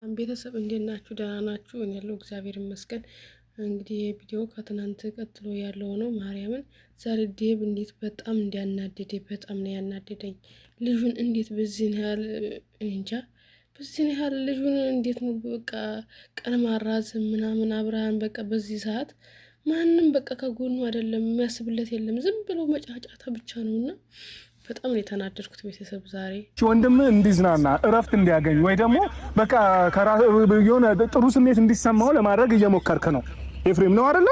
ቤተሰብ እንዴት ናችሁ? ደህና ናችሁ? እኔ ያለው እግዚአብሔር ይመስገን። እንግዲህ የቪዲዮ ከትናንት ቀጥሎ ያለው ነው። ማርያምን ዛሬ ዴብ እንዴት በጣም እንዲያናደደ በጣም ነው ያናደደኝ። ልጁን እንዴት በዚህ ያህል እንጃ፣ በዚህ ያህል ልጁን እንዴት ነው በቃ ቀን ማራዝም ምናምን አብርሃም በቃ በዚህ ሰዓት ማንም በቃ ከጎኑ አይደለም፣ የሚያስብለት የለም። ዝም ብሎ መጫጫታ ብቻ ነውና በጣም ነው የተናደድኩት። ቤተሰብ ዛሬ ወንድም እንዲዝናና እረፍት እንዲያገኝ ወይ ደግሞ በቃ የሆነ ጥሩ ስሜት እንዲሰማው ለማድረግ እየሞከርክ ነው ኤፍሬም ነው አይደለ?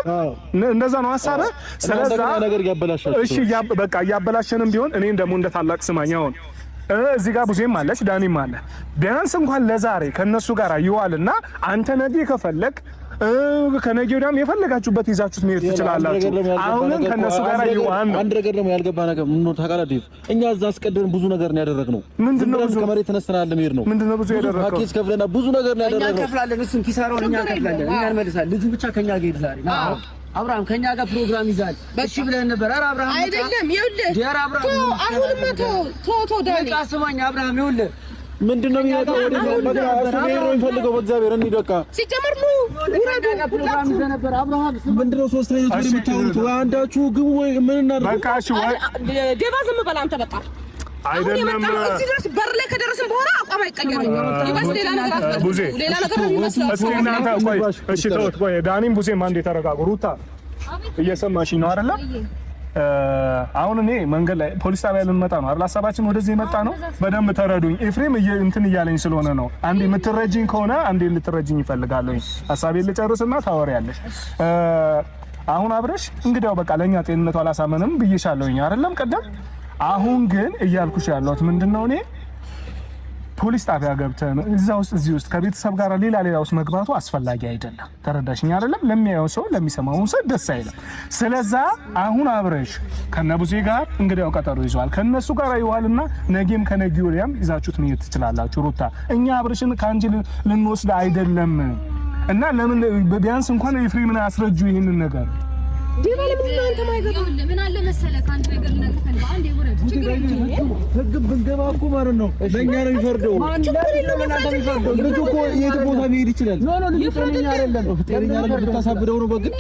እንደዛ ነው ሐሳበ። ስለዛ ነገር ያበላሻል። እሺ በቃ ያበላሸንም ቢሆን እኔን ደግሞ እንደ ታላቅ ስማኝ። አሁን እዚህ ጋር ቡዜም አለች ዳኒም አለ። ቢያንስ እንኳን ለዛሬ ከነሱ ጋር ይዋልና አንተ ነገ ከፈለክ ከነገ ወዲያም የፈለጋችሁበት ይዛችሁት መሄድ ትችላላችሁ። አሁን ከነሱ ጋር ይዋን አንድ ነገር ደግሞ ያልገባ ነገር ምን ነው ታውቃለህ? እኛ እዛ አስቀድመን ብዙ ነገር ነው ያደረግነው። ምንድነው ብዙ ከመሬት ተነስተናል ለመሄድ ነው። ምንድነው ብዙ ያደረግነው? ፓኬጅ ከፍለና ብዙ ነገር ነው ያደረግነው። እኛ ከፍላለን፣ እሱን ኪሳራውን እኛ ከፍላለን፣ እኛ እንመልሳለን። ልጁ ብቻ ከኛ ጋር ይዛል። አብርሃም ከኛ ጋር ፕሮግራም ይዛል። እሺ ብለን ነበር። ኧረ አብርሃም አይደለም ይኸውልህ፣ ዲያር አብርሃም አሁንማ ቶ ዳኒ አስማኝ አብርሃም ይኸውልህ ምንድነው የሚያደርገው? ወደ እሱ ነው የሚፈልገው። በእግዚአብሔር እንሂድ በቃ ሲጀመር ነው ወራዳ ፕሮግራም ይዘ ነበር። አብርሃም ምንድነው ሶስት አይነት ወሬ የምታወሩት? አንዳችሁ ግቡ ወይ ምን እናደርግ? በቃ እሺ ደባ ዝም በል አንተ በቃ አይደለም። እዚህ ድረስ በር ላይ ከደረስን በኋላ አቋም አይቀየርም። ይባስ ሌላ ነገር አትፈልጉ፣ ሌላ ነገር ነው የሚመስለው። እስኪ እናንተ ቆይ እሺ ተውት። ቆይ ዳኒም ቡዜም አንዴ ተረጋጉ። ሩታ እየሰማሽኝ ነው አይደለ? አሁን እኔ መንገድ ላይ ፖሊስ ጣቢያ ልንመጣ ነው አይደል? ሀሳባችን ወደዚህ የመጣ ነው። በደንብ ተረዱኝ። ኤፍሬም እንትን እያለኝ ስለሆነ ነው። አንዴ የምትረጂኝ ከሆነ አንዴ ልትረጂኝ ይፈልጋለሁ። ሀሳቤን ልጨርስና ታወሪያለሽ። አሁን አብረሽ እንግዲያው በቃ ለኛ ጤንነቱ አላሳመንም ብዬሻለሁኝ አይደለም ቀደም። አሁን ግን እያልኩሽ ያለሁት ምንድነው እኔ ፖሊስ ጣቢያ ገብተን እዛ ውስጥ እዚህ ውስጥ ከቤተሰብ ጋር ሌላ ውስጥ መግባቱ አስፈላጊ አይደለም። ተረዳሽኝ አይደለም? ለሚያየው ሰው ለሚሰማው ሰው ደስ አይልም። ስለዛ አሁን አብረሽ ከነቡዜ ጋር እንግዲያው ቀጠሮ ይዟል። ከነሱ ጋር ይዋልና ነገም ከነገ ወዲያም ይዛችሁት መሄድ ትችላላችሁ። ሩታ እኛ አብረሽን ካንቺ ልንወስድ አይደለም እና ለምን ቢያንስ እንኳን ኤፍሬምን አስረጁ ይሄንን ነገር ዲባለ ምን አንተ ማይገባው ምን አለ መሰለህ አንተ ነገር እናከፈልባ አንዴ ወረድ ህግ ብንገባ እኮ ማለት ነው ለኛ ነው የሚፈርደው። ችግር የለውም ለኛ ነው የሚፈርደው። ልጁ እኮ የት ቦታ መሄድ ይችላል? ልጁ ጤነኛ አይደለም። ጤነኛ አይደለም ብታሳብደው ነው በግድ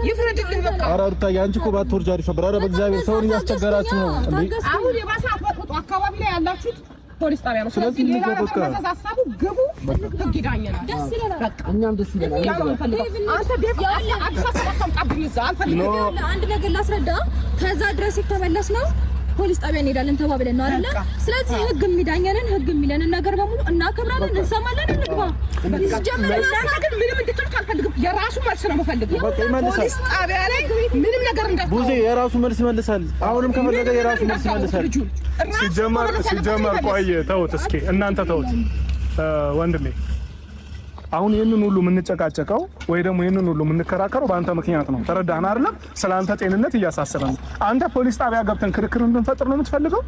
ይፍረድልህ በቃ። ኧረ ሩታዬ አንቺ እኮ ባትወርጂ አሪፍ ነበር። ኧረ በእግዚአብሔር ሰውን እያስቸገራችሁ ነው እንዴ? አሁን የባሰ አጥወጡ አካባቢ ላይ ያላችሁት ፖሊስ ጣቢያ ነው። ስለዚህ ሌላ ነገር ተሳሳቡ ግቡ ህግ ይዳኘናል። ደስ ይላል። በቃ እኛም ደስ ይላል። አንተ ዴቭ አንድ ነገር ላስረዳ። ከዛ ድረስ የተመለስ ነው ፖሊስ ጣቢያ እንሄዳለን ተባብለን ነው አይደል? ስለዚህ ህግ የሚዳኘንን ህግ የሚለንን ነገር በሙሉ እናከብራለን፣ እንሰማለን፣ እንግባ። ጀምረን ግን ምንም እንድትሉት አልፈልግም። የራሱ መልስ ነው የምፈልገው። ፖሊስ ጣቢያ ላይ ምንም ነገር እንዳትሉ። ቡዜ የራሱ መልስ መልሳል። አሁንም ከፈለገ የራሱ መልስ መልሳል። ሲጀመር ቆይ ተውት እስኪ እናንተ ተውት። ወንድሜ አሁን ይሄንን ሁሉ የምንጨቃጨቀው ወይ ደግሞ ይሄንን ሁሉ የምንከራከረው በአንተ ምክንያት ነው። ተረዳህን አይደለም? ስለአንተ ጤንነት እያሳሰበን። አንተ ፖሊስ ጣቢያ ገብተን ክርክር እንድንፈጥር ነው የምትፈልገው?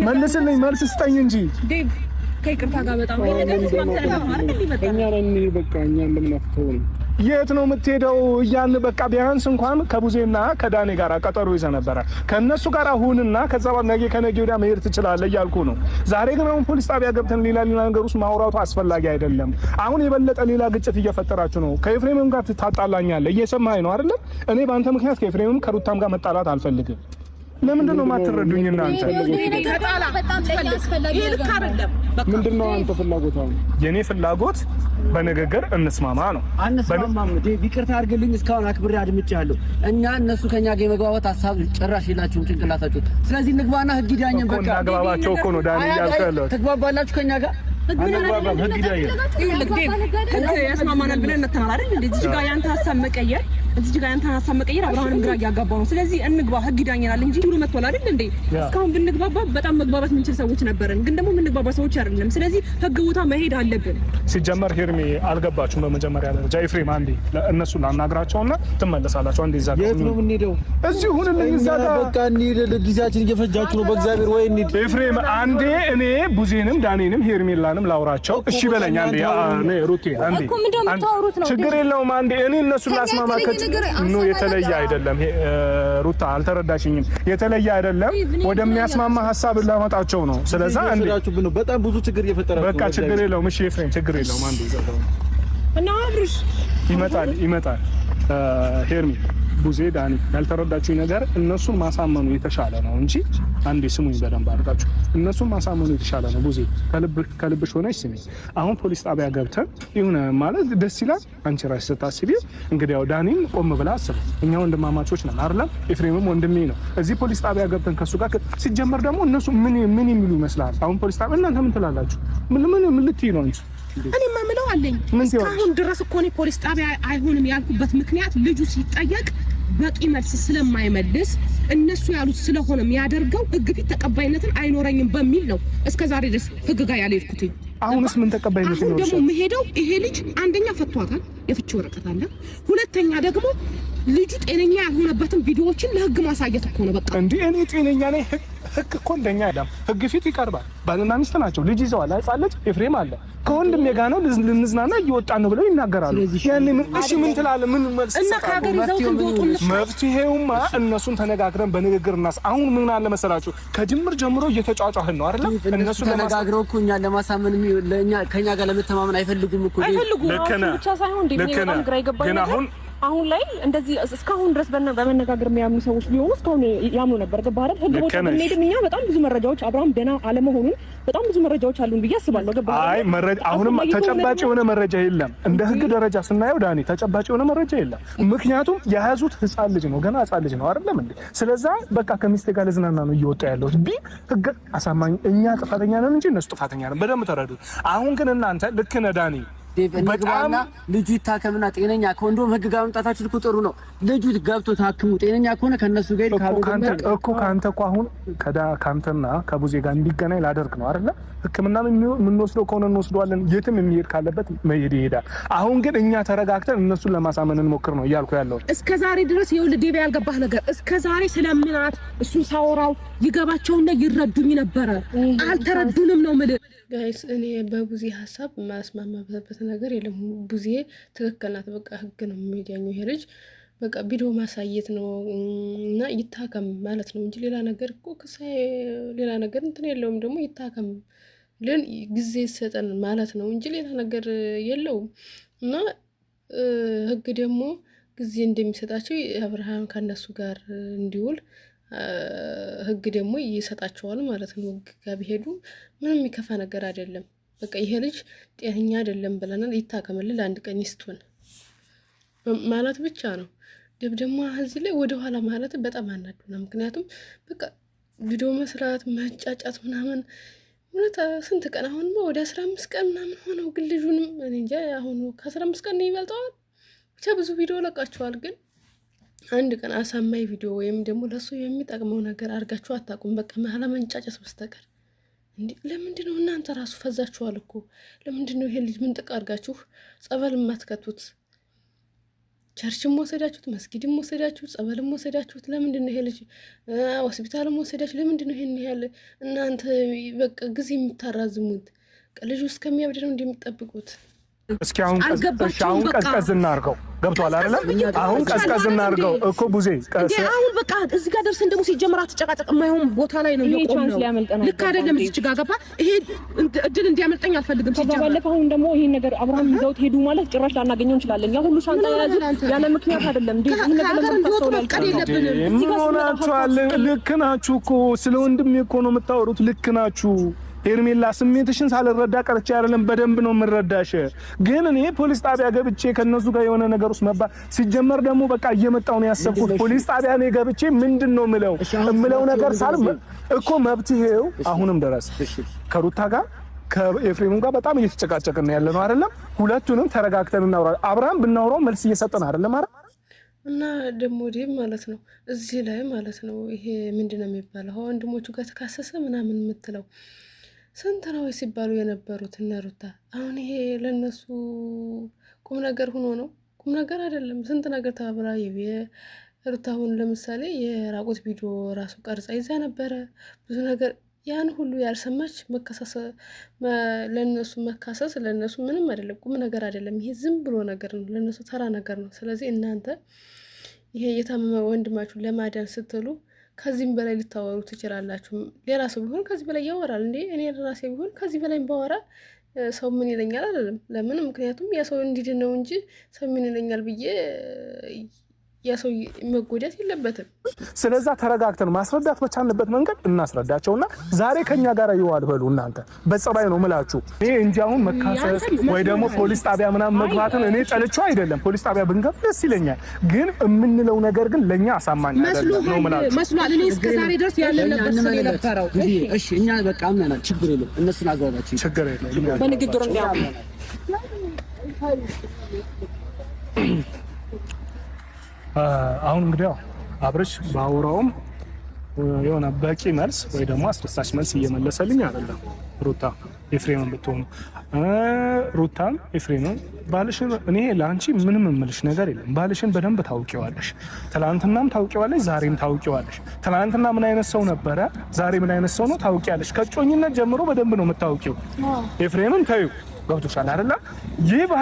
መልስልኝ፣ መልስ ስጠኝ እንጂ ዴቭ ከይቅርታ ጋር በጣም የት ነው የምትሄደው? እያን በቃ ቢያንስ እንኳን ከቡዜና ከዳኔ ጋር ቀጠሮ ይዘህ ነበረ። ከነሱ ጋር አሁንና ከዛ ከነገ ወዲያ መሄድ ትችላለህ እያልኩ ነው። ዛሬ ግን አሁን ፖሊስ ጣቢያ ገብተን ሌላ ነገር ውስጥ ማውራቱ አስፈላጊ አይደለም። አሁን የበለጠ ሌላ ግጭት እየፈጠራችሁ ነው። ከኤፍሬምም ጋር ታጣላኛለህ። እየሰማኸኝ ነው አይደለም? እኔ በአንተ ምክንያት ከኤፍሬምም ከሩታም ጋር መጣላት አልፈልግም። ለምንድን ነው የማትረዱኝ እናንተ? ምንድነው አንተ ፍላጎት? የኔ ፍላጎት በንግግር እንስማማ ነው። አንስማማም። ይቅርታ አድርግልኝ፣ እስካሁን አክብሬ አድምጬያለሁ። እኛ እነሱ ከኛ ጋር የመግባባት ሀሳብ ጭራሽ የላችሁም ጭንቅላታችሁ። ስለዚህ ንግባና ህግ ይዳኘን። በቃ እናግባባቸው እኮ ነው ዳኒ እያልኩ ያለሁት። ተግባባላችሁ ከኛ ጋር ህግ ይዳኘን። ያስማማናል ብለን መተናል አይደል? እንደዚህ ጋር ያንተ ሀሳብ መቀየር አብርሃምንም ግራ እያጋባው ነው። ስለዚህ እንግባ፣ ህግ ይዳኘናል እንጂ ሁሉ መጥቷል አይደል እንዴ? እስካሁን ብንግባባ በጣም መግባባት የምንችል ሰዎች ነበርን፣ ግን ደግሞ የምንግባባ ሰዎች አይደለም። ስለዚህ ህግ ቦታ መሄድ አለብን። ሲጀመር ሄርሜ አልገባችሁም። በመጀመሪያ ደረጃ ኤፍሬም አንዴ እነሱ ላናግራቸውና ትመለሳላችሁ። አንዴ እዛ ጋር የት ነው የምንሄደው? እዚሁ ሁንልኝ እዛ ጋር በቃ እንሂድ። ጊዜያችን እየፈጃችሁ ነው። በእግዚአብሔር ወይ እንሂድ። ኤፍሬም አንዴ እኔ ቡዜንም ዳኔንም ሄርሜላንም ላውራቸው። እሺ በለኝ አንዴ። እኔ ሩቴ አንዴ ችግር የለውም። አንዴ እኔ እነሱን ላስማማ ነው የተለየ አይደለም። ሩታ አልተረዳሽኝም። የተለየ አይደለም። ወደሚያስማማ ሀሳብ ላመጣቸው ነው። ስለዚህ በጣም ብዙ ችግር እየፈጠራችሁ በቃ ችግር የለውም። እሺ ኤፍሬም ችግር የለውም። አንዴ ይዘው እና አብርሽ ይመጣል ሄርሚ ቡዜ ዳኒ ያልተረዳችሁኝ ነገር እነሱን ማሳመኑ የተሻለ ነው እንጂ አንዴ ስሙኝ በደንብ አድርጋችሁ እነሱን ማሳመኑ የተሻለ ነው። ቡዜ ከልብሽ ሆነሽ ስሚ። አሁን ፖሊስ ጣቢያ ገብተን ይሁን ማለት ደስ ይላል። አንቺ ራስሽ ስታስቢ እንግዲህ ያው ዳኒን ቆም ብላ አስብ። እኛ ወንድማማቾች ነን አይደለም? ኤፍሬምም ወንድሜ ነው። እዚህ ፖሊስ ጣቢያ ገብተን ከሱ ጋር ሲጀመር ደግሞ እነሱ ምን የሚሉ ይመስላል? አሁን ፖሊስ ጣቢያ እናንተ ምን ትላላችሁ? ምን ልትይ ነው አንቺ? እኔ ማምለው አለኝ እስካሁን ድረስ እኮ ነው ፖሊስ ጣቢያ አይሆንም ያልኩበት ምክንያት ልጁ ሲጠየቅ በቂ መልስ ስለማይመልስ እነሱ ያሉት ስለሆነ የሚያደርገው ህግ ፊት ተቀባይነትን አይኖረኝም በሚል ነው እስከዛሬ ድረስ ህግ ጋር ያልሄድኩት። አሁንስ ምን ተቀባይነት ነው? ደግሞ መሄደው ይሄ ልጅ አንደኛ ፈቷታል፣ የፍቺ ወረቀት አለ። ሁለተኛ ደግሞ ልጁ ጤነኛ ያልሆነበትን ቪዲዮዎችን ለህግ ማሳየት እኮ ነው በቃ። እንዴ እኔ ጤነኛ ነኝ? ህግ እኮ እንደኛ አይደለም። ህግ ፊት ይቀርባል። ባልና ሚስት ናቸው። ልጅ ይዘዋል። ህጻን ልጅ ኤፍሬም አለ። ከወንድሜ ጋር ነው ልንዝናና እየወጣን ነው ብለው ይናገራሉ። ያኔ ምን ትላለህ? ምን መልስ እና ከሀገር ይዘው እንደወጡ መፍትሄውማ እነሱን ተነጋግረን በንግግር አሁን ምን አለ መሰላችሁ ከጅምር ጀምሮ እየተጫጫህን ነው አይደል? እነሱ ተነጋግረው እኮ እኛን ለማሳመን ለኛ ከኛ ጋር ለመተማመን አይፈልጉም እኮ። ልክ ነህ ብቻ ሳይሆን ግን አሁን ላይ እንደዚህ እስካሁን ድረስ በመነጋገር የሚያምኑ ሰዎች ቢሆኑ እስካሁን ያምኑ ነበር። ገባህ አይደል? ህግ ቦታ ብንሄድም እኛ በጣም ብዙ መረጃዎች አብርሃም ደህና አለመሆኑን በጣም ብዙ መረጃዎች አሉን ብዬ አስባለሁ። ገባህ? አይ መረጃ አሁንም ተጨባጭ የሆነ መረጃ የለም። እንደ ህግ ደረጃ ስናየው ዳኒ ተጨባጭ የሆነ መረጃ የለም። ምክንያቱም የያዙት ህፃን ልጅ ነው፣ ገና ህፃን ልጅ ነው አይደለም እንዴ? ስለዚህ በቃ ከሚስቴ ጋር ለዝናና ነው እየወጣ ያለው ህግ አሳማኝ። እኛ ጥፋተኛ ነን እንጂ እነሱ ጥፋተኛ ነን። በደንብ ተረዱ። አሁን ግን እናንተ ልክ ነህ ዳኒ። በጣም ልጁ ይታከምና ጤነኛ ከወንዶም ህግ ጋር መምጣታችሁ ልኩ ጥሩ ነው። ልጁ ገብቶ ታክሙ ጤነኛ ከሆነ ከነሱ ጋር ካንተ እኮ አሁን ካንተና ከቡዜ ጋር እንዲገናኝ ላደርግ ነው አይደለ? ህክምና የምንወስደው ከሆነ እንወስደዋለን። የትም የሚሄድ ካለበት መሄድ ይሄዳል። አሁን ግን እኛ ተረጋግተን እነሱን ለማሳመን እንሞክር ነው እያልኩ ያለው። እስከዛሬ ድረስ ይኸውልህ ዴቪ ያልገባህ ነገር እስከዛሬ ስለምናት እሱን ሳወራው ይገባቸውና ይረዱኝ ነበረ። አልተረዱንም ነው የምልህ ጋይስ። እኔ በቡዜ ሀሳብ ማስማማበት ነገር የለም። ቡዜ ትክክል ናት። በቃ ህግ ነው የሚዳኘው ይሄ ልጅ በቃ ቪዲዮ ማሳየት ነው እና ይታከም ማለት ነው እንጂ ሌላ ነገር እኮ ሌላ ነገር እንትን የለውም። ደግሞ ይታከም ልን ጊዜ ሰጠን ማለት ነው እንጂ ሌላ ነገር የለውም። እና ህግ ደግሞ ጊዜ እንደሚሰጣቸው አብርሃም ከነሱ ጋር እንዲውል ህግ ደግሞ ይሰጣቸዋል ማለት ነው። ህግ ጋር ቢሄዱ ምንም የሚከፋ ነገር አይደለም። በቃ ይሄ ልጅ ጤነኛ አይደለም ብለናል፣ ይታከምልን ለአንድ ቀን ይስጡን ማለት ብቻ ነው። ደግሞ እዚህ ላይ ወደ ኋላ ማለት በጣም አናዱና። ምክንያቱም በቃ ቪዲዮ መስራት መጫጫት ምናምን እውነት ስንት ቀን አሁንማ ወደ 15 ቀን ምናምን ሆነው። ግን ልጁንም እኔ እንጃ አሁን ከ15 ቀን ይበልጠዋል። ብቻ ብዙ ቪዲዮ ለቃቸዋል። ግን አንድ ቀን አሳማኝ ቪዲዮ ወይም ደግሞ ለሱ የሚጠቅመው ነገር አድርጋችሁ አታውቁም። በቃ መሀላ መንጫጫት በስተቀር እንዴ! ለምንድን ነው እናንተ ራሱ ፈዛችኋል እኮ። ለምንድን ነው ይሄ ልጅ ምን ጥቅ አድርጋችሁ ጸበል ማትከቱት? ቸርችም ወሰዳችሁት፣ መስጊድም ወሰዳችሁት፣ ጸበልም ወሰዳችሁት። ለምንድን ነው ይሄ ልጅ ሆስፒታልም ወሰዳችሁ? ለምንድን ነው ይሄን ያህል እናንተ በቃ ጊዜ የምታራዝሙት? ልጁ እስከሚያብድ ነው እንደሚጠብቁት? እስኪ አሁን ቀዝቀዝ እናድርገው። ገብቷል አይደለ? አሁን ቀዝቀዝ እናድርገው እኮ ቡዜ። አሁን በቃ እዚህ ጋር ደርሰን ደግሞ ሲጀምር አትጨቃጨቅ። የማይሆን ቦታ ላይ ነው የቆምነው። ልክ አይደለም። እዚህ ጋር ገባ። ይሄ እድል እንዲያመልጠኝ አልፈልግም። ከዛ ባለፈው አሁን ደግሞ ይሄን ነገር አብርሃም ይዘውት ሄዱ ማለት ጭራሽ ላናገኘው እንችላለን። ያ ሁሉ ሻንጣ ያዙ ያለ ምክንያት አይደለም እንዴ? ይሄን ነገር ለምንድነው ፈቀድ የለብንም? ምን ሆናችኋል? ልክ ናችሁ እኮ ስለ ወንድሜ እኮ ነው የምታወሩት። ልክ ናችሁ። ሄርሜላ ስሜትሽን ሳልረዳ ቀርቼ አይደለም፣ በደንብ ነው የምረዳሽ። ግን እኔ ፖሊስ ጣቢያ ገብቼ ከነሱ ጋር የሆነ ነገር ውስጥ ሲጀመር ደግሞ በቃ እየመጣው ነው ያሰብኩት። ፖሊስ ጣቢያ ነው ገብቼ ምንድነው የምለው ነገር እኮ መብትሄው አሁንም ድረስ ከሩታ ጋር ከኤፍሬም ጋር በጣም እየተጨቃጨቅን ነው ያለነው አይደለም? ሁለቱንም ተረጋግተን እናውራ። አብርሃም ብናወራው መልስ እየሰጠን አይደለም አይደል? እና ደግሞ ዲም ማለት ነው እዚህ ላይ ማለት ነው ይሄ ምንድነው የሚባለው ወንድሞቹ ጋር ተካሰሰ ምናምን የምትለው ስንት ነው ሲባሉ የነበሩት እነ ሩታ። አሁን ይሄ ለነሱ ቁም ነገር ሆኖ ነው? ቁም ነገር አይደለም። ስንት ነገር ተባብራ ሩታ አሁን ለምሳሌ የራቆት ቪዲዮ ራሱ ቀርጻ ይዛ ነበረ። ብዙ ነገር ያን ሁሉ ያልሰማች መከሰስ ለነሱ መካሰስ ለነሱ ምንም አይደለም፣ ቁም ነገር አይደለም። ይሄ ዝም ብሎ ነገር ነው፣ ለነሱ ተራ ነገር ነው። ስለዚህ እናንተ ይሄ የታመመ ወንድማችሁን ለማዳን ስትሉ ከዚህም በላይ ልታወሩ ትችላላችሁ። ሌላ ሰው ቢሆን ከዚህ በላይ ያወራል እንዴ? እኔ ራሴ ቢሆን ከዚህ በላይ ባወራ ሰው ምን ይለኛል አይደለም። ለምን? ምክንያቱም ያ ሰው እንዲድን ነው እንጂ ሰው ምን ይለኛል ብዬ የሰው መጎዳት የለበትም። ስለዛ ተረጋግተን ማስረዳት በቻልንበት መንገድ እናስረዳቸውና ዛሬ ከኛ ጋር ይዋል በሉ። እናንተ በጸባይ ነው ምላችሁ እኔ እንጂ አሁን መካሰስ ወይ ደግሞ ፖሊስ ጣቢያ ምናምን መግባትን እኔ ጠልቼው አይደለም። ፖሊስ ጣቢያ ብንገባ ደስ ይለኛል፣ ግን የምንለው ነገር ግን ለኛ አሳማኝ አይደለም ነው ምላችሁ። መስሏል። እኔ እስከ ዛሬ ድረስ ያለነበር ሰው የነበረው እሺ፣ እኛ በቃ አምናናል። ችግር የለም፣ እነሱን አግባባችሁ ችግር የለም። በንግግሩ እንዲያውም አሁን እንግዲህ አብርሽ ባወራውም የሆነ በቂ መልስ ወይ ደግሞ አስደሳች መልስ እየመለሰልኝ አይደለም። ሩታ ኤፍሬምን ብትሆኑ ሩታም ኤፍሬምን ባልሽን እኔ ለአንቺ ምንም የምልሽ ነገር የለም። ባልሽን በደንብ ታውቂዋለሽ። ትናንትናም ታውቂዋለሽ፣ ዛሬም ታውቂዋለሽ። ትናንትና ምን አይነት ሰው ነበረ፣ ዛሬ ምን አይነት ሰው ነው ታውቂያለሽ። ከጮኝነት ጀምሮ በደንብ ነው የምታውቂው። ኤፍሬምን ተይው፣ ገብቶሻል አይደለ?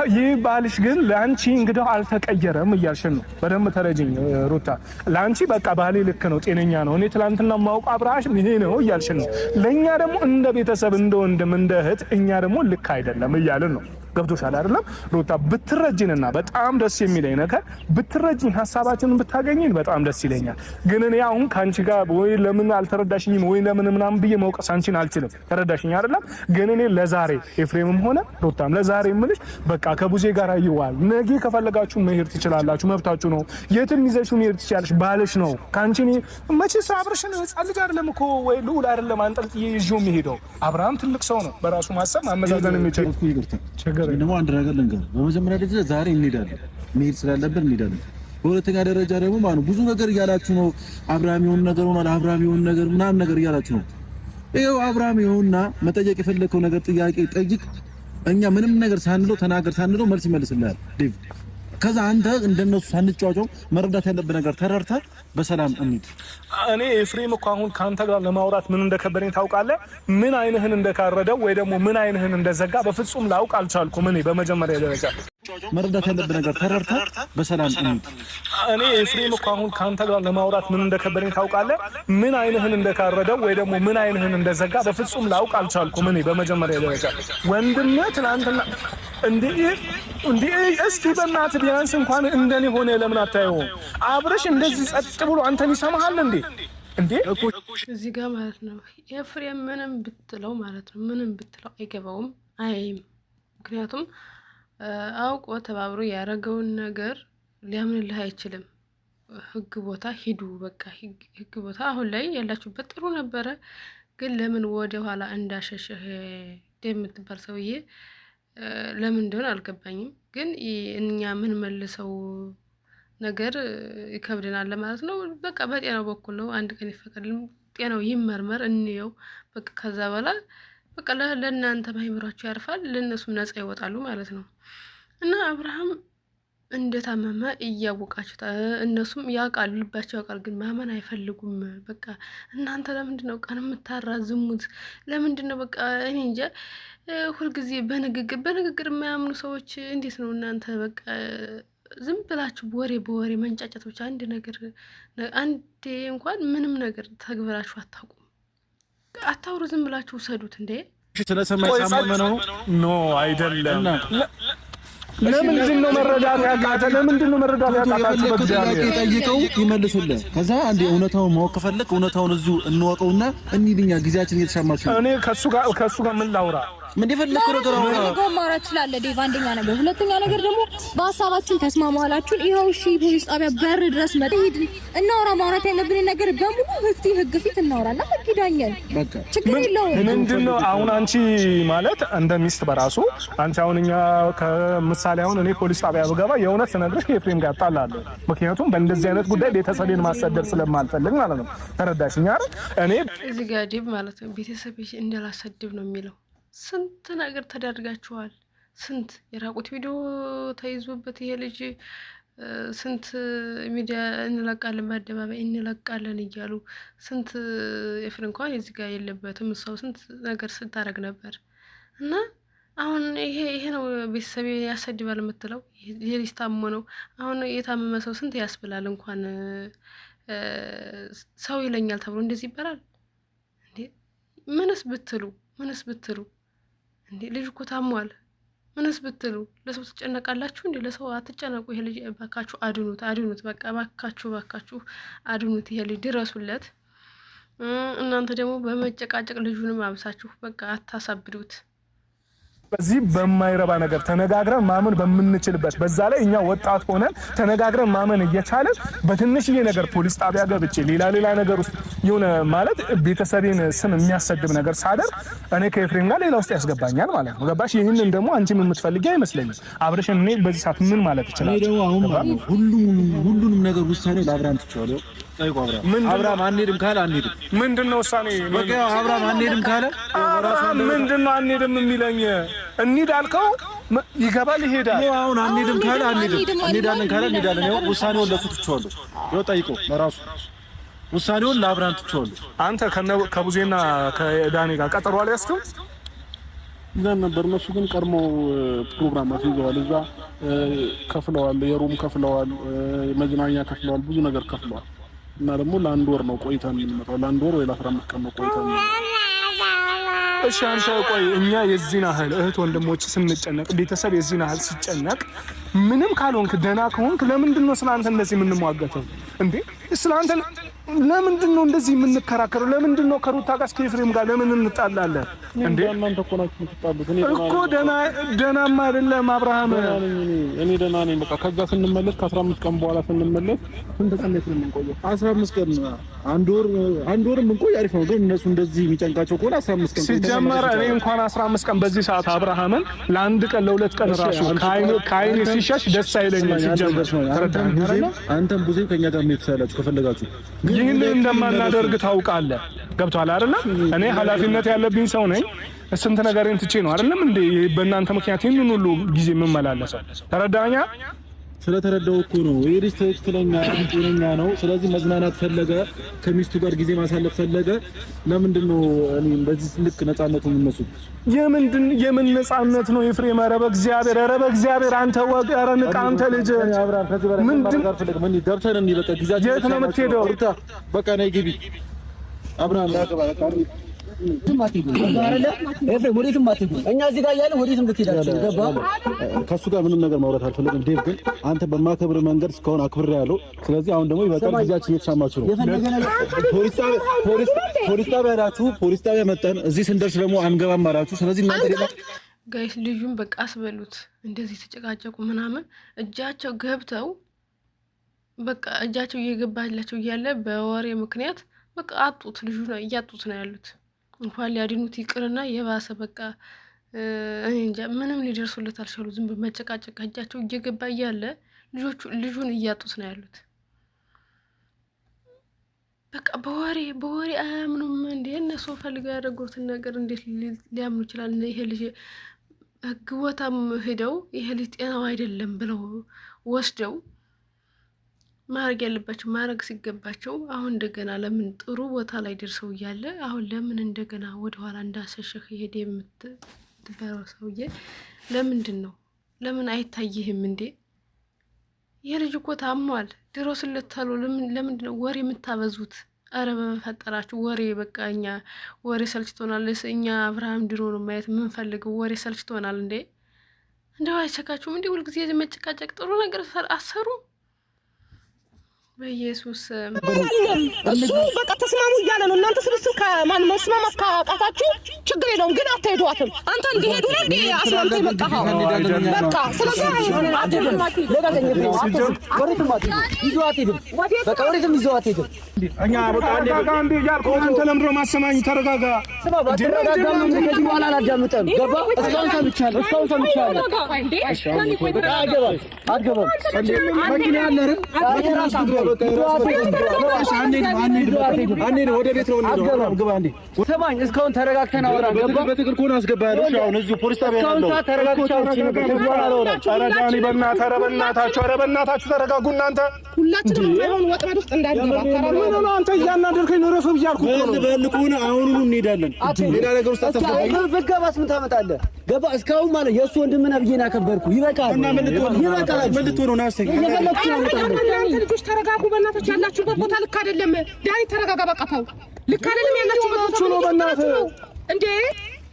ይህ ባልሽ ግን ለአንቺ እንግዲህ አልተቀየረም እያልሽን ነው። በደንብ ተረጅኝ ሩታ። ለአንቺ በቃ ባሌ ልክ ነው፣ ጤነኛ ነው፣ እኔ ትላንትና ማውቅ አብርሃም ይሄ ነው እያልሽን ነው። ለእኛ ደግሞ እንደ ቤተሰብ እንደ ወንድም እንደ እህት እኛ ደግሞ ልክ አይደለም እያልን ነው። ገብቶሻል አይደለም ሩታ? ብትረጅንና በጣም ደስ የሚለኝ ነገር ብትረጅኝ፣ ሀሳባችንን ብታገኝን በጣም ደስ ይለኛል። ግን እኔ አሁን ካንቺ ጋር ወይ ለምን አልተረዳሽኝም ወይ ለምን ምናምን ብዬ መውቀስ አንቺን አልችልም። ተረዳሽኝ አይደለም? ግን እኔ ለዛሬ ኤፍሬምም ሆነ ሩታም ለዛሬ የምልሽ በቃ ከቡዜ ጋር ይዋል። ነገ ከፈለጋችሁ መሄድ ትችላላችሁ፣ መብታችሁ ነው። የትም ይዘሽው መሄድ ትችያለሽ፣ ባልሽ ነው። ካንቺ መቼስ አብርሽን ህፃን ልጅ አይደለም እኮ ወይ ልዑል አይደለም አንጠልጥዬ ይዤው የሚሄደው። አብርሃም ትልቅ ሰው ነው፣ በራሱ ማሰብ ማመዛዘን የሚችል ችግር ደግሞ አንድ ነገር ልንገር። በመጀመሪያ ደረጃ ዛሬ እንሄዳለን፣ መሄድ ስላለብን እንሄዳለን። በሁለተኛ ደረጃ ደግሞ ማለት ብዙ ነገር እያላችሁ ነው። አብርሃም የሆነ ነገር ሆኗል፣ አብርሃም የሆነ ነገር ምናምን ነገር እያላችሁ ነው። ይኸው አብርሃም የሆነና መጠየቅ የፈለከው ነገር ጥያቄ ጠይቅ። እኛ ምንም ነገር ሳንለው ተናገር ሳንለው መልስ ይመልስልሃል ዴቭ። ከዛ አንተ እንደነሱ ሳንጫጫው መረዳት ያለብህ ነገር ተረድተህ በሰላም እንሂድ። እኔ ኤፍሬም እኮ አሁን ካንተ ጋር ለማውራት ምን እንደከበደኝ ታውቃለህ? ምን አይንህን እንደካረደው ወይ ደግሞ ምን አይንህን እንደዘጋ በፍጹም ላውቅ አልቻልኩም። እኔ በመጀመሪያ ደረጃ መረዳት ያለብህ ነገር ተረድተህ በሰላም እንሂድ። እኔ ኤፍሬም እኮ አሁን ካንተ ጋር ለማውራት ምን እንደከበደኝ ታውቃለህ? ምን አይንህን እንደካረደው ወይ ደግሞ ምን አይንህን እንደዘጋ በፍጹም ላውቅ አልቻልኩም። እኔ በመጀመሪያ ደረጃ ወንድምህ ትናንትና እንዴ እስኪ በእናትህ ቢያንስ እንኳን እንደኔ ሆነ ለምን አታየውም? አብርሽ እንደዚህ ጸጥ ብሎ አንተን ይሰማሃል እንዴ? እዚህ ጋር ማለት ነው ኤፍሬም ምንም ብትለው ማለት ነው ምንም ብትለው አይገባውም፣ አይም። ምክንያቱም አውቆ ተባብሮ ያደረገውን ነገር ሊያምንልህ አይችልም። ህግ ቦታ ሂዱ፣ በቃ ህግ ቦታ አሁን ላይ ያላችሁበት ጥሩ ነበረ፣ ግን ለምን ወደ ኋላ እንዳሸሸህ የምትባል ሰውዬ ለምን እንደሆነ አልገባኝም። ግን እኛ ምን መልሰው ነገር ይከብደናል ለማለት ነው። በቃ በጤናው በኩል ነው። አንድ ቀን ይፈቀድልን፣ ጤናው ይመርመር፣ እንየው። በቃ ከዛ በኋላ በቃ ለእናንተ ማይምሯችሁ ያርፋል፣ ለእነሱም ነፃ ይወጣሉ ማለት ነው። እና አብርሃም እንደታመመ እያወቃችሁት እነሱም ያውቃሉ፣ ልባቸው ያውቃል፣ ግን ማመን አይፈልጉም። በቃ እናንተ ለምንድን ነው ቀን የምታራዝሙት? ለምንድን ነው በቃ እኔ እንጃ። ሁልጊዜ በንግግር የማያምኑ ሰዎች እንዴት ነው እናንተ በቃ ዝም ብላችሁ በወሬ መንጫጨት ብቻ። አንድ ነገር አንዴ እንኳን ምንም ነገር ተግብራችሁ አታውሩ። ዝም ብላችሁ ውሰዱት እንዴ። ስለሰማይ ሳመመ ነው ኖ አይደለም። ለምንድን ነው መረዳት ያቃተህ? ለምንድን ነው መረዳት ያቃታችሁ? በእግዚአብሔር ጠይቀው ይመልሱልህ። ከዛ አንዴ እውነታውን ማወቅ ከፈለክ እውነታውን እዚሁ እንወቀውና እንሂድኛ። ጊዜያችን እየተሻማችሁ እኔ ከሱ ጋር ምን ላውራ? ምን ይፈልኩ ነገር አውራ ነው ማውራት ትችላለህ ዴቭ። አንደኛ ነገር፣ ሁለተኛ ነገር ደግሞ በሀሳባችን ተስማማላችሁ። ይኸው እሺ፣ ፖሊስ ጣቢያ በር ድረስ መሄድ እናውራ። ማውራት ያለብን ነገር በሙሉ ህግ ፊት እናውራና ህግ ይዳኛል። በቃ ችግር የለውም። ምንድነው አሁን አንቺ ማለት እንደ ሚስት በራሱ አንቺ አሁን እኛ ከምሳሌ አሁን እኔ ፖሊስ ጣቢያ ብገባ የእውነት ስነግርሽ ከኤፍሬም ጋር እጣላለሁ። ምክንያቱም በእንደዚህ አይነት ጉዳይ ቤተሰቤን ማሰደድ ስለማልፈልግ ማለት ነው። ተረዳሽኝ አይደል? እኔ እዚህ ጋር ዴቭ ማለት ነው ቤተሰብሽ እንዳላሰድብ ነው የሚለው። ስንት ነገር ተዳርጋችኋል። ስንት የራቁት ቪዲዮ ተይዞበት ይሄ ልጅ ስንት ሚዲያ እንለቃለን በአደባባይ እንለቃለን እያሉ ስንት ኤፍሬም እንኳን እዚህ ጋር የለበትም ሰው ስንት ነገር ስታረግ ነበር እና አሁን ይሄ ነው ቤተሰብ ያሰድባል የምትለው የልጅ ታሞ ነው አሁን የታመመ ሰው ስንት ያስብላል እንኳን ሰው ይለኛል ተብሎ እንደዚህ ይባላል እንዴ ምንስ ብትሉ እንዴ ልጅ እኮ ታሟል ምንስ ብትሉ ለሰው ትጨነቃላችሁ እንዴ ለሰው አትጨነቁ ይሄ ልጅ ባካችሁ አድኑት በቃ ባካችሁ አድኑት ይሄ ልጅ ድረሱለት እናንተ ደግሞ በመጨቃጨቅ ልጁንም አብሳችሁ በቃ አታሳብዱት በዚህ በማይረባ ነገር ተነጋግረን ማመን በምንችልበት በዛ ላይ እኛ ወጣት ሆነን ተነጋግረን ማመን እየቻለን በትንሽዬ ነገር ፖሊስ ጣቢያ ገብቼ ሌላ ነገር ውስጥ የሆነ ማለት ቤተሰቤን ስም የሚያሰድብ ነገር ሳደር እኔ ከኤፍሬም ጋር ሌላ ውስጥ ያስገባኛል ማለት ነው ገባሽ ይሄንን ደግሞ አንቺም የምትፈልጊ አይመስለኝም አብረሽን እኔ በዚህ ሰዓት ምን ማለት ይችላል እኔ ደግሞ አሁን ሁሉንም ነገር ውሳኔ ለአብርሃም ትችላለህ አብርሃም አንሄድም ካለ አንሄድም ምንድነው ውሳኔ በቃ አብርሃም አንሄድም ካለ ምንድነው አንሄድም የሚለኝ እንሂድ አልከው ይገባል ይሄዳል አሁን አንሄድም ካለ አንሄድም እንሄዳለን ካለ እንሄዳለን ያው ውሳኔውን ለሱ ትችዋለህ ያው ጠይቆ ለራሱ ውሳኔውን ለአብርሃም ትችዋለህ አንተ ከቡዜና ከዳኒ ጋር ቀጠሮ አልያዝክም ዘን ነበር እነሱ ግን ቀድሞ ፕሮግራም አስይዘዋል እዛ ከፍለዋል የሩም ከፍለዋል መዝናኛ ከፍለዋል ብዙ ነገር ከፍለዋል እና ደግሞ ለአንድ ወር ነው ቆይተን የምንመጣው ለአንድ ወር ወይ ለ15 ቀን ነው ቆይተን እሺ አንተ ቆይ እኛ የዚህን ያህል እህት ወንድሞች ስንጨነቅ ቤተሰብ የዚህን ያህል ሲጨነቅ ምንም ካልሆንክ ደና ከሆንክ ለምንድን ነው ስላንተ እንደዚህ የምንሟገተው እንዴ ስላንተ ለምንድን ነው እንደዚህ የምንከራከረው ለምንድን ነው ከሩታ ጋር ከኤፍሬም ጋር ለምን እንጣላለን እንዴ እናንተ እኮ ናችሁ የምትጣሉት እኮ ደናማ አይደለም አብርሃም እኔ ደና ነኝ በቃ ከዛ ስንመለስ ከ15 ቀን በኋላ ስንመለስ ስንት ቀን ነው የምንቆየው 15 ቀን አንድ ወር እንቆይ አሪፍ ነው ግን እነሱ እንደዚህ የሚጨንቃቸው ከሆነ 15 ቀን ሲጀመር እኔ እንኳን 15 ቀን በዚህ ሰዓት አብርሃምን ለአንድ ቀን ለሁለት ቀን ራሱ ካይኔ ሲሸሽ ደስ አይለኝም ሲጀመር አንተም ብዙ ከኛ ጋር የምትሰላችሁ ከፈለጋችሁ ይህን እንደማናደርግ ታውቃለህ ገብቷል አይደል እኔ ኃላፊነት ያለብኝ ሰው ነኝ ስንት ነገርን ትቼ ነው አይደለም እንዴ በእናንተ ምክንያት ይሄንን ሁሉ ጊዜ የምመላለሰው ተረዳኛ ስለተረዳው እኮ ነው ይሄ ልጅ ትክክለኛ ጤነኛ ነው ስለዚህ መዝናናት ፈለገ ከሚስቱ ጋር ጊዜ ማሳለፍ ፈለገ ለምንድን ነው እኔ በዚህ ልክ ነፃነቱ የምንመስል የምን ነፃነት ነው ኤፍሬም ኧረ በእግዚአብሔር አንተ ወግ ኧረ ንቃ አንተ ልጅ አብርሃም ከዚህ በላይ ምን ጋር ፈለገ ምን ገብተን እንይ በቃ ጊዜያችን የት ነው የምትሄደው በቃ ነይ ግቢ አብርሃም ወዴትም አትሄዱ እኛ እዚህ ጋር ያለ ወዴትም ልትሄዳችሁ ገባ ከሱ ጋር ምንም ነገር ማውራት አልፈልግም ዴቭ ግን አንተ በማከብር መንገድ እስካሁን አክብሬ ያለው ስለዚህ አሁን ደግሞ ይበቃል ጊዜያችን እየተሻማችሁ ነው ፖሊስ ጣቢያ መጣን እዚህ ስንደርስ ደግሞ አንገባም አላችሁ ስለዚህ እናንተ ደግሞ ጋይስ ልጁን በቃ አስበሉት እንደዚህ ተጨቃጨቁ ምናምን እጃቸው ገብተው በቃ እጃቸው እየገባላቸው እያለ በወሬ ምክንያት በቃ አጡት ልጁን እያጡት ነው ያሉት እንኳን ሊያድኑት ይቅርና የባሰ በቃ እንጃ ምንም ሊደርሱለት አልቻሉ ዝም በመጨቃጨቅ እጃቸው እየገባ እያለ ልጁን እያጡት ነው ያሉት በቃ በወሬ አያምኑም እንዴ እነሱ ፈልገው ያደረጉትን ነገር እንዴት ሊያምኑ ይችላል ይሄ ልጅ ህግወታም ሄደው ይሄ ልጅ ጤናው አይደለም ብለው ወስደው ማረግ ያለባቸው ማረግ ሲገባቸው አሁን እንደገና ለምን ጥሩ ቦታ ላይ ደርሰው እያለ አሁን ለምን እንደገና ወደ ኋላ እንዳሰሸህ ይሄድ የምትበረው ሰውዬ ለምንድን ነው ለምን አይታይህም እንዴ የልጅ እኮ ታሟል ድሮስለት ተሉ ለምንድን ነው ወሬ የምታበዙት አረ በፈጠራችሁ ወሬ በቃ እኛ ወሬ ሰልችቶናል እኛ አብርሃም ድሮ ነው ማየት ምን ፈልገው ወሬ ሰልችቶናል እንዴ እንደው አይቸካችሁም እንዴ ሁልጊዜ መጨቃጨቅ ጥሩ ነገር አሰሩ በኢየሱስ እሱ በቃ ተስማሙ እያለ ነው እናንተ ስብስብ ከማን መስማማት ካቃታችሁ ችግር የለውም ግን አትሄዷትም አንተ እንዲሄዱ ነው እንዴ አስማምተህ መጣኸው በቃ ስለዚህ እኛ በቃ አንዴ ያልኩህ አንተ ለምንድን ነው ማሰማኝ ተረጋጋ ከዚህ በኋላ አላዳምጥም ገባ እስካሁን ሰምቻለሁ አትገባም መኪና ያለ አይደል ወደ ቤት ነው እንሄዳለን። ግባ አንዴ ሰማኝ። እስካሁን ተረጋግተን አወራን። ገባ በትክክል ከሆነ አስገባለሁ። አሁን እዚሁ ፖሊስ ጣቢያ ነው። ኧረ ዳኒ በእናትህ፣ ኧረ በእናታችሁ ተረጋጉ እናንተ። ሁላችንም የማይሆን ወጥመድ ውስጥ እንዳንገባ ምን ነው አንተ እያናደርከኝ ነው። ረፍ ብያለሁ እኮ ነው። በልኩን አሁኑኑ እንሄዳለን። ሌላ ነገር ውስጥ አታስገባኝ። ብትገባስ ምን ታመጣለህ? ገባ እስካሁን ማለት የእሱ ወንድም ነህ ብዬ ነው ያከበርኩህ። ይበቃል። ምን ልትሆን ነው? ናስተኝ እናንተ ልጆች ተረጋጉ በእናታችሁ። ያላችሁበት ቦታ ልክ አይደለም። ዳኒ ተረጋጋ። በቃ ተው፣ ልክ አይደለም ያላችሁበት ቦታ ነው። በእናትህ እንዴ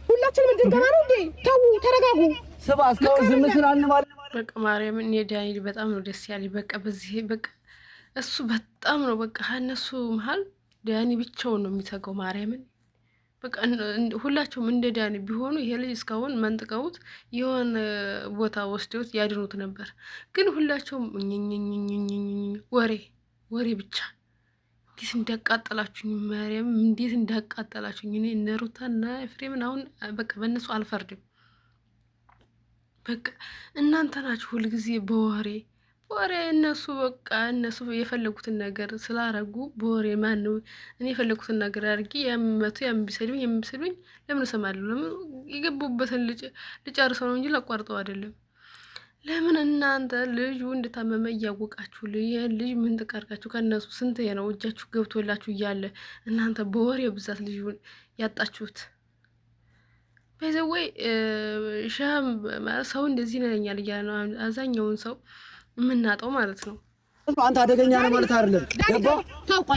ሁላችንም እንድንገባ ነው እንዴ? ተው ተረጋጉ። ስባ እስካሁን ዝም ስላልን ማለት በቃ ማርያም እኔ ዳኒ በጣም ነው ደስ ያለኝ። በቃ በዚህ በቃ እሱ በጣም ነው በቃ እነሱ መሀል ዳኒ ብቻውን ነው የሚተገው ማርያምን። በቃ ሁላቸውም እንደ ዳኒ ቢሆኑ ይሄ ልጅ እስካሁን መንጥቀውት የሆነ ቦታ ወስደውት ያድኑት ነበር። ግን ሁላቸውም ወሬ ብቻ። እንዴት እንዳቃጠላችሁኝ ማርያም፣ እንዴት እንዳቃጠላችሁኝ። እኔ እነ ሩታና ኤፍሬምን አሁን በቃ በእነሱ አልፈርድም። በቃ እናንተ ናችሁ ሁልጊዜ በወሬ እነሱ በቃ እነሱ የፈለጉትን ነገር ስላረጉ በወሬ ማን ነው እኔ የፈለጉትን ነገር አድርጊ የሚመቱ የሚሰድቡኝ ለምን እሰማለሁ? ለምን የገቡበትን ልጨርሰው ነው እንጂ ላቋርጠው አይደለም። ለምን እናንተ ልጁ እንደታመመ እያወቃችሁ ይሄን ልጅ ምን ተቃርቃችሁ ከነሱ ስንት ነው እጃችሁ ገብቶላችሁ እያለ እናንተ በወሬ ብዛት ልጁን ያጣችሁት። በዘወይ ሻም ሰው እንደዚህ ነኛል እያለ ነው አብዛኛውን ሰው የምናጠው ማለት ነው። አንተ አደገኛ ነው ማለት አይደለም። ገባ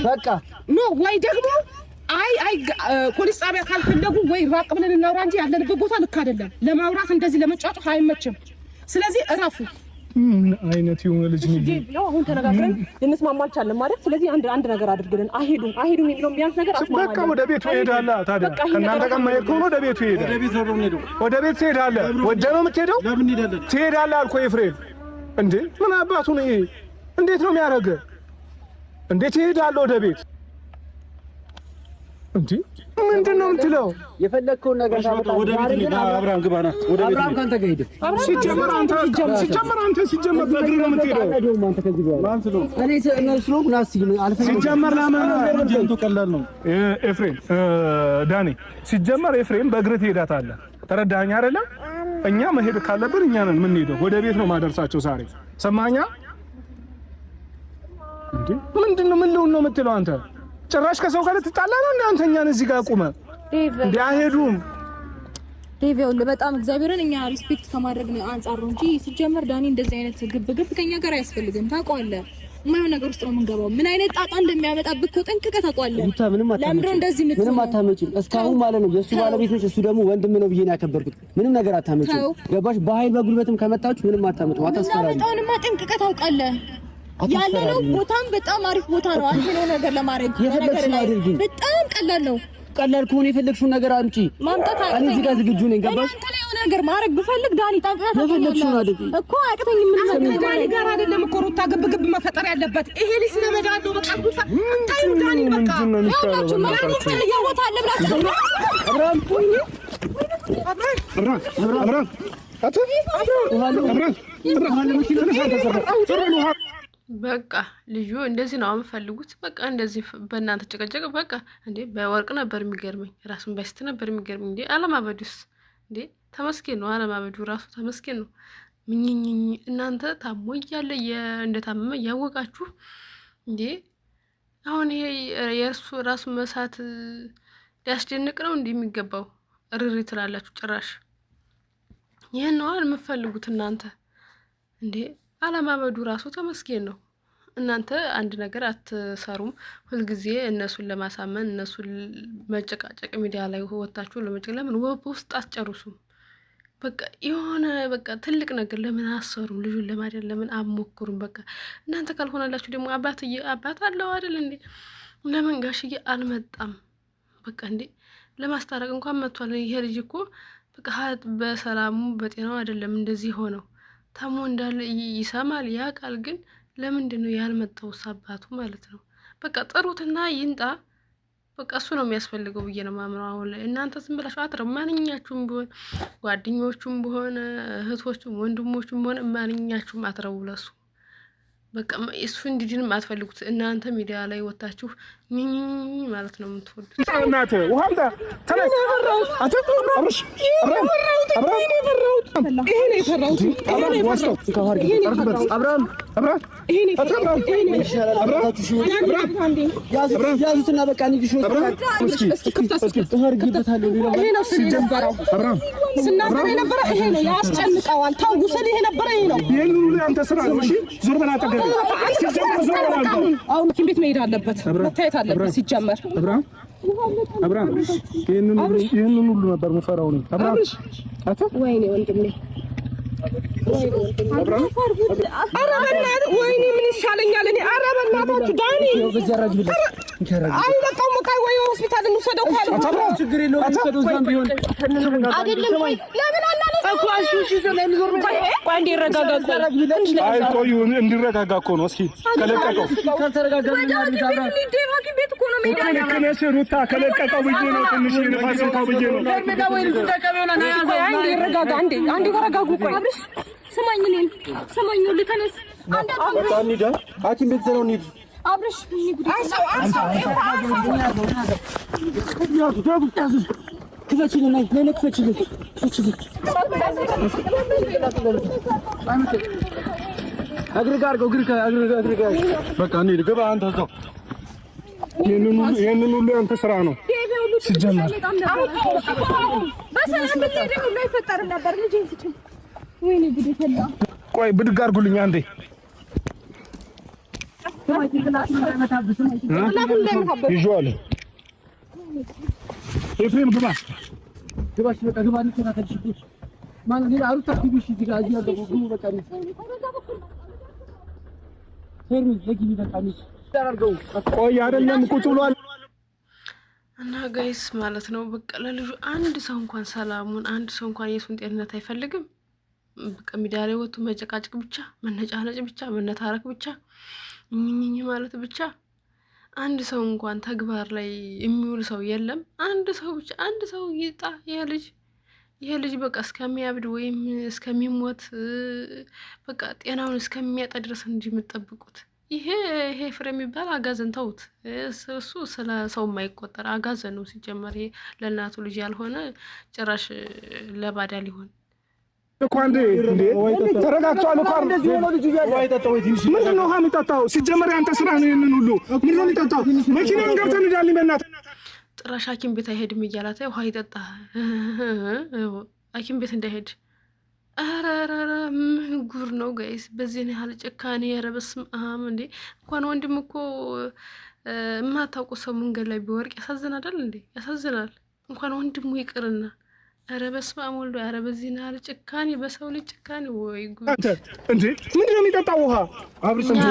በቃ ኖ ወይ ደግሞ አይ ፖሊስ ጣቢያ ካልፈለጉ ወይ ራቅ ብለን እናውራ እንጂ ያለንበት ቦታ ልክ አይደለም። ለማውራት እንደዚህ ለመጫወት አይመችም። ስለዚህ እረፉ። ምን አይነት የሆነ ልጅ ነው ይሄ? አሁን ተነጋግረን ልንስማማ አልቻለም ማለት። ስለዚህ አንድ ነገር አድርግልን። አይሄዱም የሚለው ቢያንስ ነገር አስማማኝ። በቃ ወደ ቤቱ ይሄዳል። ታዲያ ከእናንተ ጋር ማሄድ ከሆነ ወደ ቤቱ ይሄዳል። ወደ ቤት ትሄዳለህ። ወደ ነው የምትሄደው? ትሄዳለህ አልኩህ ኤፍሬም። እንዴ ምን አባቱ ነው ይሄ? እንዴት ነው የሚያደርገው? እንዴት ይሄዳል ወደ ቤት? እንዴ ምንድነው የምትለው? የፈለግከውን ነገር ታመጣ። ወደ ቤት ነው አብርሃም ግባና ወደ ቤት አብርሃም ካንተ ጋር ሄደ። ሲጀመር አንተ በእግር ነው የምትሄደው። አንተ ከዚህ በኋላ ማን ስለው እኔ እነሱ ነው ናስ ሲጀመር ጀንቱ ቀላል ነው ኤፍሬም ዳኒ። ሲጀመር ኤፍሬም በእግር ትሄዳታለህ። ተረዳኸኝ አይደለም? እኛ መሄድ ካለብን እኛ ነን የምንሄደው። ወደ ቤት ነው ማደርሳቸው ዛሬ። ሰማኛ? እንዴ ምንድነው ምን ልሁን ነው የምትለው አንተ? ጭራሽ ከሰው ጋር ልትጣላ ነው እንዴ? አንተ እኛን እዚህ ጋር ቁመህ እንዴ? አይሄዱም ዴቭ ይኸውልህ፣ በጣም እግዚአብሔርን እኛ ሪስፔክት ከማድረግ ነው አንጻር ነው እንጂ ሲጀመር ዳኒ እንደዚህ አይነት ግብ ከኛ ጋር አያስፈልግም። ታውቀዋለህ፣ የማይሆን ነገር ውስጥ ነው የምንገባው። ምን አይነት ጣጣ እንደሚያመጣብህ እኮ ጠንቅቀህ ታውቀዋለህ። ለምንድነው እንደዚህ የምትሆነው? ምንም አታመጪም እስካሁን ማለት ነው። የእሱ ባለቤት ነች፣ እሱ ደግሞ ወንድም ነው ብዬ ነው ያከበርኩት። ምንም ነገር አታመጪም። ገባሽ? በኃይል በጉልበትም ከመጣችሁ ምንም አታመጡ። አታስፈራሪ። አሁንማ ጠንቅቀህ ታውቃለህ። ያለነው ቦታም በጣም አሪፍ ቦታ ነው። አንተ ነው ነገር ለማድረግ በጣም ቀላል ነው። ቀላል ከሆነ የፈለግሽውን ነገር አምጪ። ማምጣት እኔ እዚህ ጋር ዝግጁ ነኝ። ገባሽ? አንተ ላይ የሆነ ነገር ማድረግ ብፈልግ ዳኒ ጠንቅቀህ የፈለግሽውን አድርጊ እኮ አቅተኝ። ምን ዳኒ ጋር አይደለም እኮ ሩታ ግብ መፈጠር ያለበት ይሄ ልጅ ስለመዳለው በቃ ሩታ ታዩ ዳኒ በቃ ያውቃችሁ ዳኒ ፈልገው ቦታ አለ ብላችሁ በቃ ልጁ እንደዚህ ነው የምፈልጉት። በቃ እንደዚህ በእናንተ ጨቀጨቀ። በቃ እንዴ በወርቅ ነበር የሚገርመኝ፣ ራሱን በስት ነበር የሚገርመኝ። እንዴ አለማበዱስ እንዴ ተመስገን ነው። አለማበዱ ራሱ ተመስገን ነው። ምኝኝኝ እናንተ ታሞ እያለ እንደታመመ እያወቃችሁ እንዴ አሁን ይሄ የእርሱ ራሱ መሳት ሊያስደንቅ ነው እንዴ የሚገባው? ርሪ ትላላችሁ ጭራሽ። ይህን ነው የምትፈልጉት እናንተ እንዴ? አለማመዱ ራሱ ተመስገን ነው። እናንተ አንድ ነገር አትሰሩም። ሁልጊዜ እነሱን ለማሳመን እነሱን መጨቃጨቅ ሚዲያ ላይ ወጣችሁ ለመጨቅ ለምን ውስጥ አትጨርሱም? በቃ የሆነ በቃ ትልቅ ነገር ለምን አሰሩም? ልጁን ለማደር ለምን አሞክሩም? በቃ እናንተ ካልሆነላችሁ ደግሞ አባት አለው አይደል እንዴ? ለምን ጋሽዬ አልመጣም? በቃ እንዴ ለማስታረቅ እንኳን መጥቷል። ይሄ ልጅ እኮ በቃ በሰላሙ በጤናው አይደለም እንደዚህ ሆነው ታሞ እንዳለ ይሰማል ያውቃል። ግን ለምንድን ነው ያልመጣው? አባቱ ማለት ነው። በቃ ጥሩትና ይንጣ። በቃ እሱ ነው የሚያስፈልገው ብዬ ነው የማምነው። አሁን ላይ እናንተ ዝም ብላችሁ አትረው። ማንኛችሁም ቢሆን ጓደኞቹም ቢሆን እህቶቹም ወንድሞቹም ቢሆን ማንኛችሁም አትረው ለሱ በቃ እሱ እንዲድንም አትፈልጉት እናንተ ሚዲያ ላይ ወጣችሁ ማለት ነው የምትወዱት። እናት ወሃንዳ ተነስ አብርሽ ያዙትና በቃ ንግሽ ስናዘር የነበረ ይሄ ነው ያስጨንቀዋል። ታውጉሰል ይሄ ነበረ ይሄ ነው ይሄን ሁሉ ያንተ ስራ ነው። እሺ ዞር በላ ተገኘ አሁን ሐኪም ቤት መሄድ አለበት መታየት አለበት። ሲጀመር አብራም ይሄን ሁሉ ነበር መፈራው ነው አብራም አታ ወይኔ ወንድሜ ወይኔ ምን ይሻለኛል እኔ ኧረ በእናታችሁ ዳኒ አይበቃም በቃ ወይ ሆስፒታል እንውሰደው ካለ ችግር የለውም እንውሰደው እዛም ቢሆን አይደለም ወይ ለምን አናነሳ እኮ እሺ ስለሚዞር ቆይ እንዲረጋጋ አይ ቆይ እንዲረጋጋ እኮ ነው። እስኪ ከለቀቀው ከተረጋጋ ቤት እኮ ነው ሜዳ ልክ ነሽ ሩታ ከለቀቀው ብዬ ነው ትንሽ ንፋስ ታው ብዬ ነው ለምን ወይ ተቀበውና ያዛው እንዲረጋጋ አንዴ ተረጋጉ። ቆይ ስማኝ እኔን ስማኝ ልተነስ አንዴ በቃ እንሂድ ሐኪም ቤት ዘለው እንሂድ አብርሽ ክፈችልኝ ነይ ክፈችልኝ እግር ጋር በቃ እንሂድ ግባ አንተ እዛው ይሄንን ሁሉ ያንተ ስራ ነው ሲጀመር በሰላም ልሄድ ሁሉ አይፈጠርም ነበር ልጅ እንስጭኝ ወይኔ ጉዴ ፈላ ቆይ ብድግ አድርጉልኝ አንዴ ይዤዋለሁ ኤፍሬም ግባ በቃ ግባ ልትናከልሽ ማን ግን አሩታ ቲቪሽ እዚህ ጋር ያለው ግቡ በቃ ሄርሚ ለጊዜ በቃ ታርገው ቆይ አይደለም ቁጭ ብሏል እና ጋይስ ማለት ነው በቃ ለልጁ አንድ ሰው እንኳን ሰላሙን አንድ ሰው እንኳን የሱን ጤንነት አይፈልግም። በቃ ሚዲያ ላይ ወጡ መጨቃጨቅ ብቻ መነጫነጭ ብቻ መነታረክ ብቻ ማለት ብቻ አንድ ሰው እንኳን ተግባር ላይ የሚውል ሰው የለም። አንድ ሰው ብቻ አንድ ሰው ይጣ ይሄ ልጅ በቃ እስከሚያብድ ወይም እስከሚሞት በቃ ጤናውን እስከሚያጣ ድረስ እንጂ የምትጠብቁት ይሄ ፍሬ የሚባል አጋዘን ተውት። እሱ ስለ ሰው የማይቆጠር አጋዘን ነው ሲጀመር። ይሄ ለእናቱ ልጅ ያልሆነ ጭራሽ ለባዳ ሊሆን እኮ አንዴ ተረጋግቷል እኮ እንደዚህ ሆኖ ልጅ ይያል አይጠጣው ወይ ትንሽ ምን ነው ሀሚ ጠጣው ሲጀመር ያንተ ስራ ነው። ይሄንን ሁሉ ምን ነው የሚጠጣው መኪናውን ገብተን እንዳል ይመናት ጭራሽ ሐኪም ቤት አይሄድም እያላት ውሃ ይጠጣ ሐኪም ቤት እንዳይሄድ አራራራ ምን ጉር ነው ጋይስ በዚህ ነው ያለ ጭካኔ። ኧረ በስመ አብ እንዴ እንኳን ወንድም እኮ የማታውቁ ሰው መንገድ ላይ ቢወርቅ ያሳዝናል አይደል እንዴ ያሳዝናል። እንኳን ወንድሙ ይቅርና ኧረ በስመ አብ ወልዶ ኧረ በዚህ ነው ያለ ጭካኔ በሰው ልጅ ጭካኔ። ወይ ጉድ እንዴ ምንድነው የሚጠጣው ውሃ አብርሽ እንዴ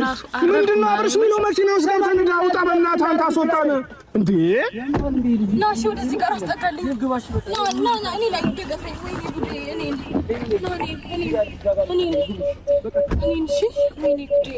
ምንድነው አብርሽ ምነው መኪና ውስጥ ገብተን እንዳውጣ በእናትህ አንተ አስወጣን እንዴ ናሽ ወደዚህ ጋር አስጠጋልኝ ና እኔ ላይ ገገፈኝ ወይኔ ጉዴ እኔ እሺ ወይኔ ጉዴ